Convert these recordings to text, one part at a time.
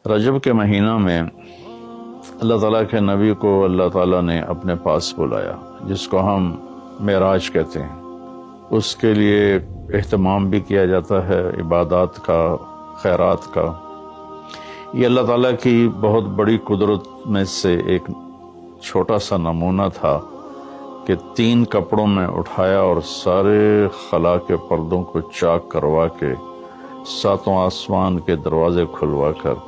رجب کے مہینہ میں اللہ تعالیٰ کے نبی کو اللہ تعالیٰ نے اپنے پاس بلایا، جس کو ہم معراج کہتے ہیں۔ اس کے لیے اہتمام بھی کیا جاتا ہے، عبادات کا، خیرات کا۔ یہ اللہ تعالیٰ کی بہت بڑی قدرت میں سے ایک چھوٹا سا نمونہ تھا کہ 3 کپڑوں میں اٹھایا اور سارے خلا کے پردوں کو چاک کروا کے 7 آسمان کے دروازے کھلوا کر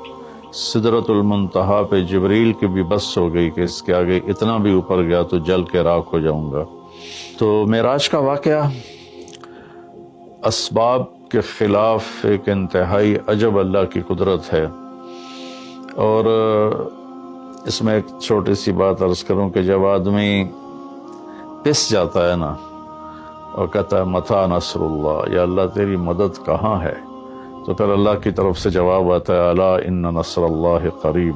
سدرۃ المنتہا پہ جبریل کی بھی بس ہو گئی کہ اس کے آگے اتنا بھی اوپر گیا تو جل کے راکھ ہو جاؤں گا۔ تو معراج کا واقعہ اسباب کے خلاف ایک انتہائی عجب اللہ کی قدرت ہے۔ اور اس میں ایک چھوٹی سی بات عرض کروں کہ جب آدمی پس جاتا ہے نا اور کہتا ہے متی نصر اللہ، یا اللہ تیری مدد کہاں ہے، تو پھر اللہ کی طرف سے جواب آتا ہے الا ان نصر اللہ قریب،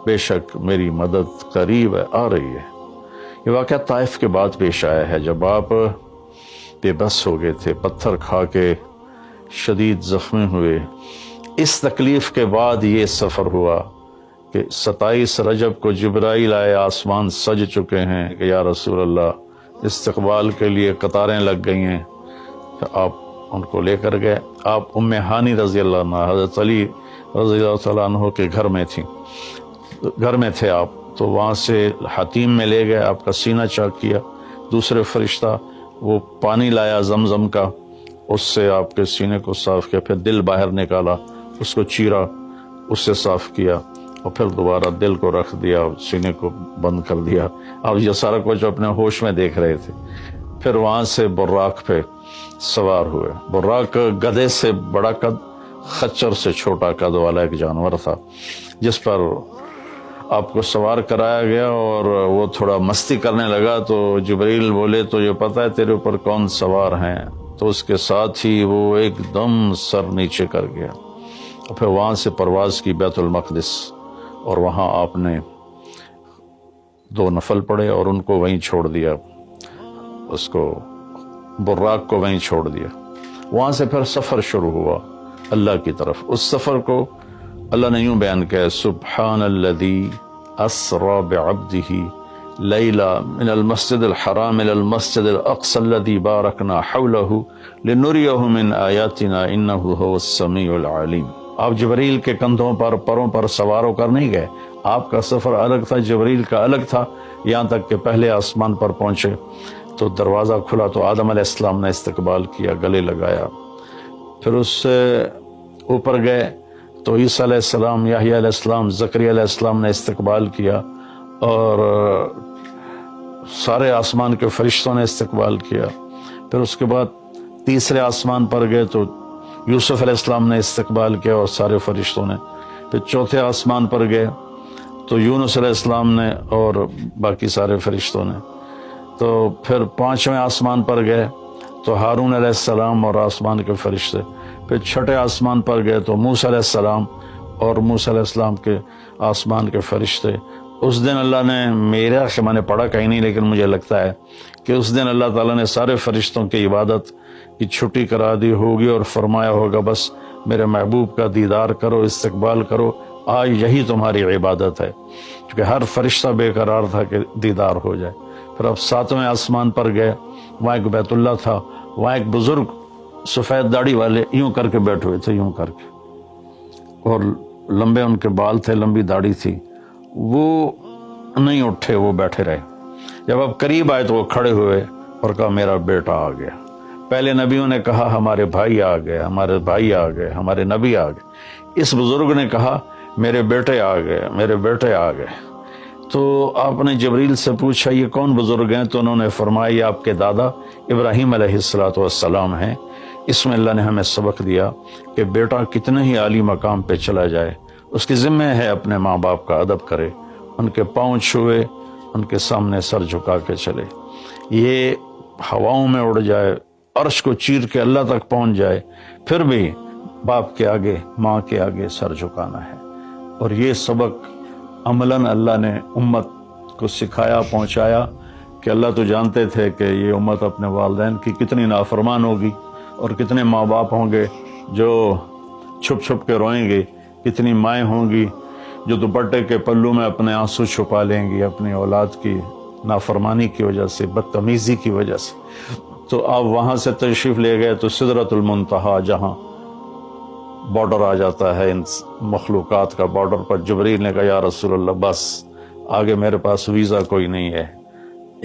بے شک میری مدد قریب ہے، آ رہی ہے۔ یہ واقعہ طائف کے بعد پیش آیا ہے، جب آپ بے بس ہو گئے تھے، پتھر کھا کے شدید زخمی ہوئے۔ اس تکلیف کے بعد یہ سفر ہوا کہ 27 رجب کو جبرائیل آئے، آسمان سج چکے ہیں کہ یا رسول اللہ استقبال کے لیے قطاریں لگ گئی ہیں۔ آپ ان کو لے کر گئے۔ آپ ام ہانی رضی اللہ عنہ، حضرت علی رضی اللہ تعالیٰ عنہ کے گھر میں تھے آپ، تو وہاں سے حتیم میں لے گئے، آپ کا سینہ چاک کیا۔ دوسرے فرشتہ وہ پانی لایا زمزم کا، اس سے آپ کے سینے کو صاف کیا، پھر دل باہر نکالا، اس کو چیرا، اس سے صاف کیا، اور پھر دوبارہ دل کو رکھ دیا، سینے کو بند کر دیا۔ آپ یہ سارا کچھ اپنے ہوش میں دیکھ رہے تھے۔ پھر وہاں سے براق پہ سوار ہوئے۔ براق گدھے سے بڑا قد، خچر سے چھوٹا قد والا ایک جانور تھا، جس پر آپ کو سوار کرایا گیا، اور وہ تھوڑا مستی کرنے لگا تو جبریل بولے تو یہ پتہ ہے تیرے اوپر کون سوار ہیں؟ تو اس کے ساتھ ہی وہ ایک دم سر نیچے کر گیا، اور پھر وہاں سے پرواز کی بیت المقدس، اور وہاں آپ نے 2 نفل پڑھے اور ان کو وہیں چھوڑ دیا، اس کو براق کو وہیں چھوڑ دیا۔ وہاں سے پھر سفر شروع ہوا اللہ کی طرف۔ اس سفر کو اللہ نے یوں بیان کیا، سبحان الذی اسری بعبدہ لیلا من المسجد الحرام الى المسجد الاقصى الذی بارکنا حولہ لنریہ من آیاتنا انہ هو السمیع العلیم۔ آپ جبریل کے کندھوں پر، پروں پر سوار ہو کر نہیں گئے، آپ کا سفر الگ تھا، جبریل کا الگ تھا، یہاں تک کہ پہلے آسمان پر پہنچے تو دروازہ کھلا تو آدم علیہ السلام نے استقبال کیا، گلے لگایا۔ پھر اس سے اوپر گئے تو عیسیٰ علیہ السلام، یحییٰ علیہ السلام، زکریا علیہ السلام نے استقبال کیا، اور سارے آسمان کے فرشتوں نے استقبال کیا۔ پھر اس کے بعد تیسرے آسمان پر گئے تو یوسف علیہ السلام نے استقبال کیا اور سارے فرشتوں نے۔ پھر چوتھے آسمان پر گئے تو یونس علیہ السلام نے اور باقی سارے فرشتوں نے۔ تو پھر 5ویں آسمان پر گئے تو ہارون علیہ السلام اور آسمان کے فرشتے۔ پھر 6ٹھے آسمان پر گئے تو موسیٰ علیہ السلام اور موسیٰ علیہ السلام کے آسمان کے فرشتے۔ اس دن اللہ نے، میرا کہ میں نے پڑھا کہیں نہیں لیکن مجھے لگتا ہے کہ اس دن اللہ تعالیٰ نے سارے فرشتوں کی عبادت کی چھٹی کرا دی ہوگی اور فرمایا ہوگا بس میرے محبوب کا دیدار کرو، استقبال کرو، آج یہی تمہاری عبادت ہے، کیونکہ ہر فرشتہ بے قرار تھا کہ دیدار ہو جائے۔ پھر اب 7ویں آسمان پر گئے، وہاں ایک بیت اللہ تھا، وہاں ایک بزرگ سفید داڑھی والے یوں کر کے بیٹھے ہوئے تھے، یوں کر کے، اور لمبے ان کے بال تھے، لمبی داڑھی تھی۔ وہ نہیں اٹھے، وہ بیٹھے رہے۔ جب اب قریب آئے تو وہ کھڑے ہوئے اور کہا میرا بیٹا آ گیا۔ پہلے نبیوں نے کہا ہمارے بھائی آ گئے، ہمارے بھائی آ گئے، ہمارے نبی آ گئے۔ اس بزرگ نے کہا میرے بیٹے آ گئے، میرے بیٹے آ گئے۔ تو آپ نے جبریل سے پوچھا یہ کون بزرگ ہیں؟ تو انہوں نے فرمایا یہ آپ کے دادا ابراہیم علیہ السلام ہیں۔ اس میں اللہ نے ہمیں سبق دیا کہ بیٹا کتنے ہی عالی مقام پہ چلا جائے، اس کی ذمہ ہے اپنے ماں باپ کا ادب کرے، ان کے پاؤں چھوئے، ان کے سامنے سر جھکا کے چلے۔ یہ ہواؤں میں اڑ جائے، عرش کو چیر کے اللہ تک پہنچ جائے، پھر بھی باپ کے آگے، ماں کے آگے سر جھکانا ہے۔ اور یہ سبق عملاً اللہ نے امت کو سکھایا، پہنچایا کہ اللہ تو جانتے تھے کہ یہ امت اپنے والدین کی کتنی نافرمان ہوگی، اور کتنے ماں باپ ہوں گے جو چھپ چھپ کے روئیں گے کتنی مائیں ہوں گی جو دوپٹے کے پلو میں اپنے آنسو چھپا لیں گی اپنی اولاد کی نافرمانی کی وجہ سے، بدتمیزی کی وجہ سے۔ تو آپ وہاں سے تشریف لے گئے تو سدرۃ المنتہا، جہاں بارڈر آ جاتا ہے ان مخلوقات کا، بارڈر پر جبریل نے کہا یا رسول اللہ بس آگے میرے پاس ویزا کوئی نہیں ہے،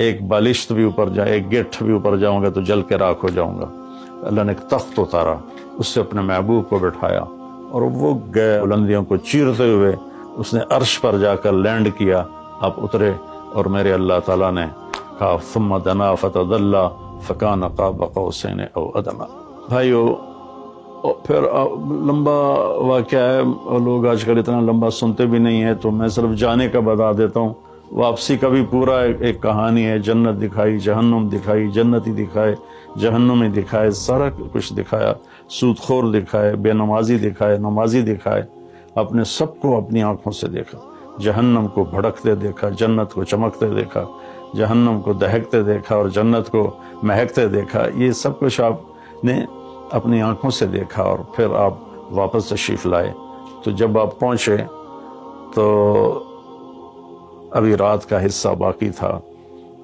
ایک بالشت بھی اوپر جائے، ایک گیٹ بھی اوپر جاؤں گا تو جل کے راکھ ہو جاؤں گا۔ اللہ نے ایک تخت اتارا، اس سے اپنے محبوب کو بٹھایا اور وہ گئے بلندیوں کو چیرتے ہوئے، اس نے عرش پر جا کر لینڈ کیا، آپ اترے اور میرے اللہ تعالیٰ نے کہا ثم دنا فتدلی فکان قاب قوسین او ادنی۔ بھائیو پھر لمبا واقعہ ہے، لوگ آج کل اتنا لمبا سنتے بھی نہیں ہیں، تو میں صرف جانے کا بتا دیتا ہوں۔ واپسی کا بھی پورا ایک کہانی ہے، جنت دکھائی، جہنم دکھائی، جنتی دکھائے، جہنمی دکھائے، سارا کچھ دکھایا، سود خور دکھائے، بے نمازی دکھائے، نمازی دکھائے، اپنے سب کو اپنی آنکھوں سے دیکھا، جہنم کو بھڑکتے دیکھا، جنت کو چمکتے دیکھا، جہنم کو دہکتے دیکھا اور جنت کو مہکتے دیکھا۔ یہ سب کچھ آپ نے اپنی آنکھوں سے دیکھا اور پھر آپ واپس تشریف لائے۔ تو جب آپ پہنچے تو ابھی رات کا حصہ باقی تھا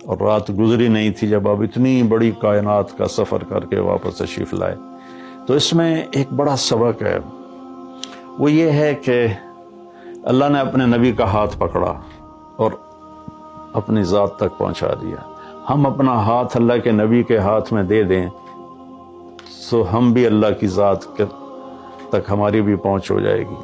اور رات گزری نہیں تھی جب آپ اتنی بڑی کائنات کا سفر کر کے واپس تشریف لائے۔ تو اس میں ایک بڑا سبق ہے، وہ یہ ہے کہ اللہ نے اپنے نبی کا ہاتھ پکڑا اور اپنی ذات تک پہنچا دیا۔ ہم اپنا ہاتھ اللہ کے نبی کے ہاتھ میں دے دیں تو ہم بھی اللہ کی ذات تک ہماری بھی پہنچ ہو جائے گی۔